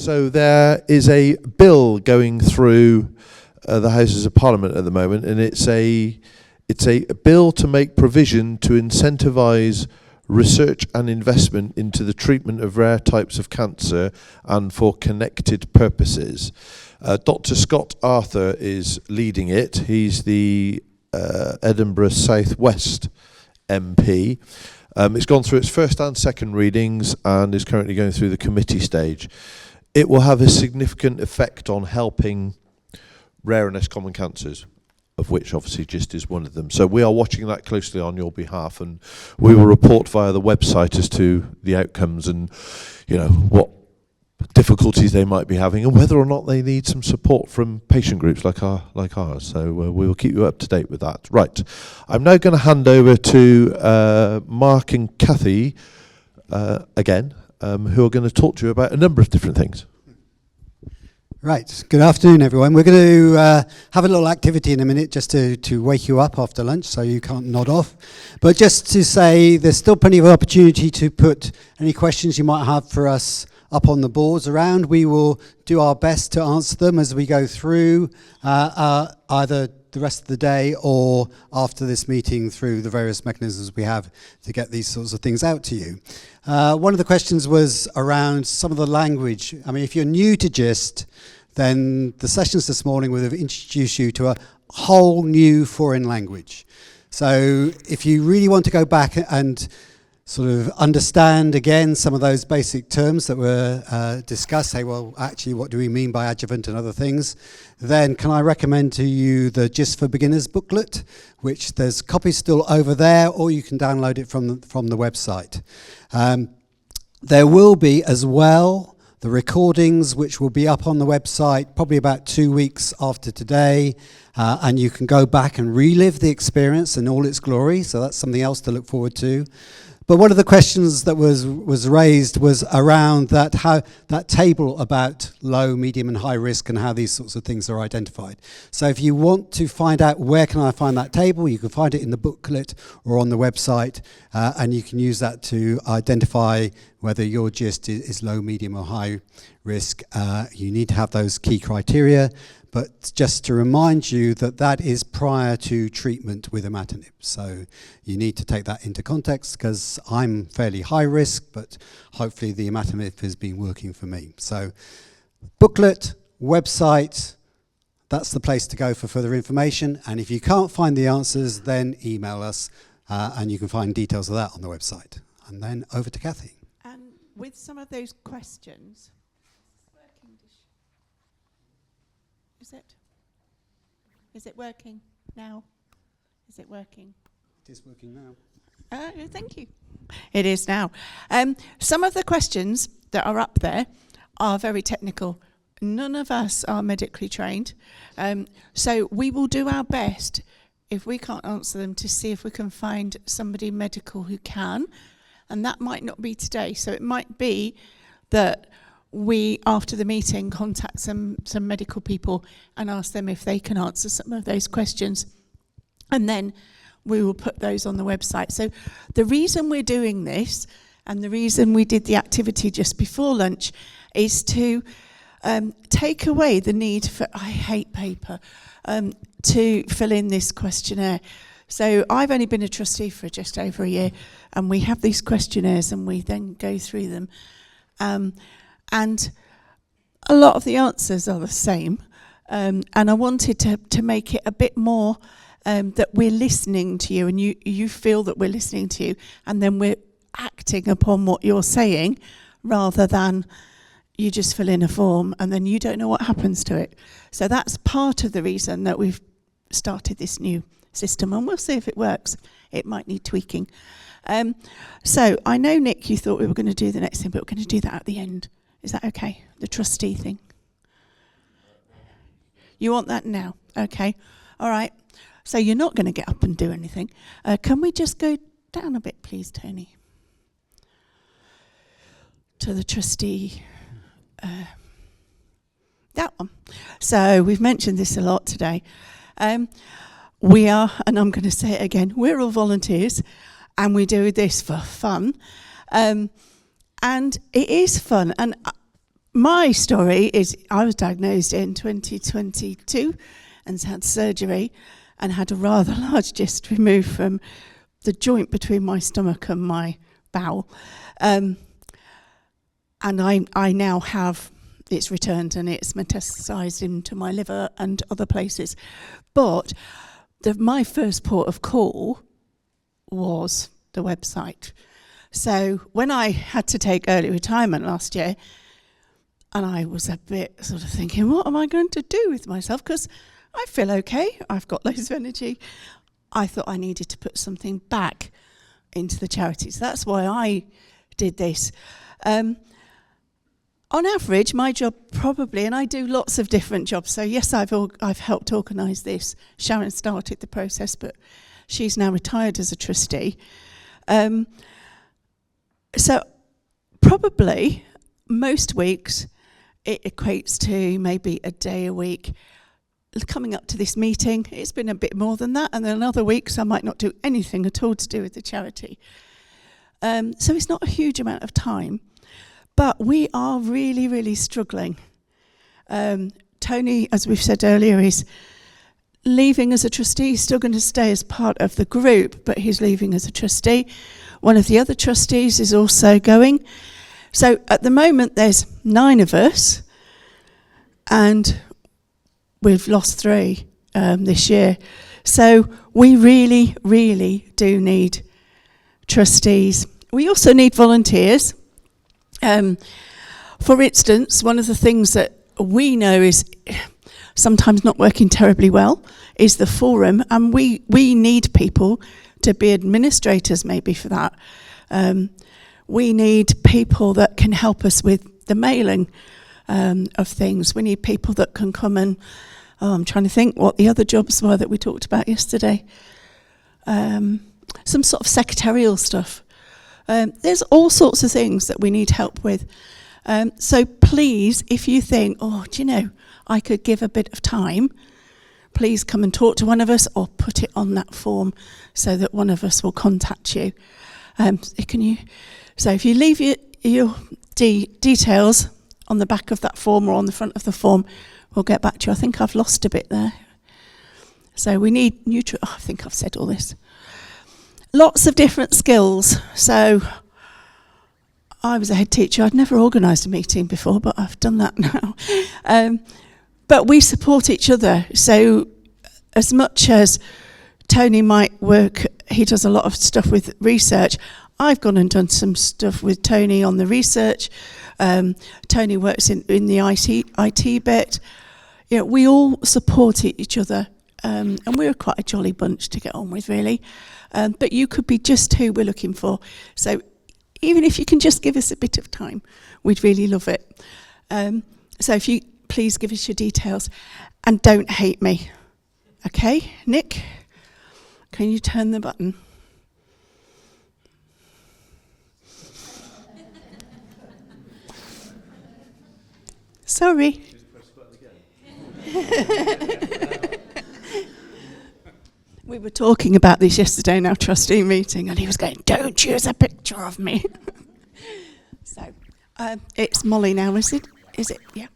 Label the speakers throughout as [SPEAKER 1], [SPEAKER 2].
[SPEAKER 1] So there is a bill going through the Houses of Parliament at the moment, and it's a bill to make provision to incentivise research and investment into the treatment of rare types of cancer and for connected purposes. Dr. Scott Arthur is leading it. He's the Edinburgh South West MP. It's gone through its first and second readings and is currently going through the committee stage. It will have a significant effect on helping rare and less common cancers, of which obviously GIST is one of them. So we are watching that closely on your behalf, and we will report via the website as to the outcomes and, you know, what difficulties they might be having and whether or not they need some support from patient groups like ours. So we will keep you up to date with that. Right, I'm now going to hand over to Mark and Cathy again, who are going to talk to you about a number of different things.
[SPEAKER 2] Right, good afternoon everyone. We're going to have a little activity in a minute just to wake you up after lunch so you can't nod off. But just to say there's still plenty of opportunity to put any questions you might have for us up on the boards around. We will do our best to answer them as we go through either the rest of the day or after this meeting through the various mechanisms we have to get these sorts of things out to you. One of the questions was around some of the language. I mean, if you're new to GIST, then the sessions this morning would have introduced you to a whole new foreign language. So if you really want to go back and sort of understand again some of those basic terms that were discussed, say, well, actually, what do we mean by adjuvant and other things, then can I recommend to you the GIST for Beginners booklet, which there's copies still over there, or you can download it from the website. There will be as well the recordings, which will be up on the website probably about 2 weeks after today, and you can go back and relive the experience in all its glory, so that's something else to look forward to. But one of the questions that was raised was around that table about low, medium and high risk and how these sorts of things are identified. So if you want to find out where can I find that table, you can find it in the booklet or on the website, and you can use that to identify whether your GIST is low, medium or high risk. You need to have those key criteria. But just to remind you that is prior to treatment with imatinib. So you need to take that into context because I'm fairly high risk, but hopefully the imatinib has been working for me. So booklet, website, that's the place to go for further information. And if you can't find the answers, then email us and you can find details of that on the website. And then over to Cathy.
[SPEAKER 3] And with some of those questions, Is it working now? Is it working?
[SPEAKER 2] It is working now.
[SPEAKER 3] Thank you. It is now. Some of the questions that are up there are very technical. None of us are medically trained. So we will do our best, if we can't answer them, to see if we can find somebody medical who can. And that might not be today. So it might be that we, after the meeting, contact some medical people and ask them if they can answer some of those questions. And then we will put those on the website. So the reason we're doing this, and the reason we did the activity just before lunch, is to take away the need for, I hate paper, to fill in this questionnaire. So I've only been a trustee for just over a year, and we have these questionnaires and we then go through them. And a lot of the answers are the same. And I wanted to make it a bit more that we're listening to you and you feel that we're listening to you, and then we're acting upon what you're saying rather than you just fill in a form and then you don't know what happens to it. So that's part of the reason that we've started this new system, and we'll see if it works. It might need tweaking. So I know, Nick, you thought we were going to do the next thing, but we're going to do that at the end. Is that okay? The trustee thing. You want that now? Okay. All right. So you're not going to get up and do anything. Can we just go down a bit, please, Tony? To the trustee. That one. So we've mentioned this a lot today. We are, and I'm going to say it again, we're all volunteers and we do this for fun. And it is fun. And my story is I was diagnosed in 2022 and had surgery and had a rather large cyst removed from the joint between my stomach and my bowel. And I now have, it's returned and it's metastasized into my liver and other places. But my first port of call was the website. So when I had to take early retirement last year, and I was a bit sort of thinking, what am I going to do with myself? Because I feel okay, I've got loads of energy. I thought I needed to put something back into the charities. That's why I did this. On average, my job probably, and I do lots of different jobs, so yes, I've helped organise this. Sharon started the process, but she's now retired as a trustee. So probably most weeks it equates to maybe a day a week. Coming up to this meeting, it's been a bit more than that, and then other weeks I might not do anything at all to do with the charity. So it's not a huge amount of time, but we are really, really struggling. Tony, as we've said earlier, is leaving as a trustee. He's still going to stay as part of the group, but he's leaving as a trustee. One of the other trustees is also going. So at the moment there's 9 of us, and we've lost 3 this year. So we really, really do need trustees. We also need volunteers. For instance, one of the things that we know is sometimes not working terribly well is the forum, and we need people to be administrators maybe for that. We need people that can help us with the mailing of things. We need people that can come and, I'm trying to think what the other jobs were that we talked about yesterday. Some sort of secretarial stuff. There's all sorts of things that we need help with. So please, if you think, oh, do you know, I could give a bit of time, please come and talk to one of us or put it on that form so that one of us will contact you. So if you leave your details on the back of that form or on the front of the form, we'll get back to you. I think I've lost a bit there. So we need I think I've said all this. Lots of different skills. So I was a head teacher. I'd never organised a meeting before, but I've done that now. But we support each other. So as much as Tony might work, he does a lot of stuff with research. I've gone and done some stuff with Tony on the research. Tony works in the IT bit. You know, we all support each other, and we're quite a jolly bunch to get on with, really. But you could be just who we're looking for. So even if you can just give us a bit of time, we'd really love it. So if you please give us your details, and don't hate me. Okay, Nick, can you turn the button? Sorry. We were talking about this yesterday in our trustee meeting, and he was going, don't use a picture of me. So, it's Molly now, is it? Is it? Yeah.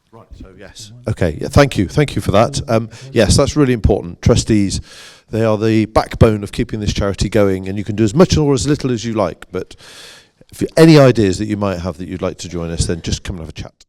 [SPEAKER 1] Right, so yes. Okay, yeah, thank you for that. Yes, that's really important. Trustees, they are the backbone of keeping this charity going, and you can do as much or as little as you like, but if you any ideas that you might have that you'd like to join us, then just come and have a chat.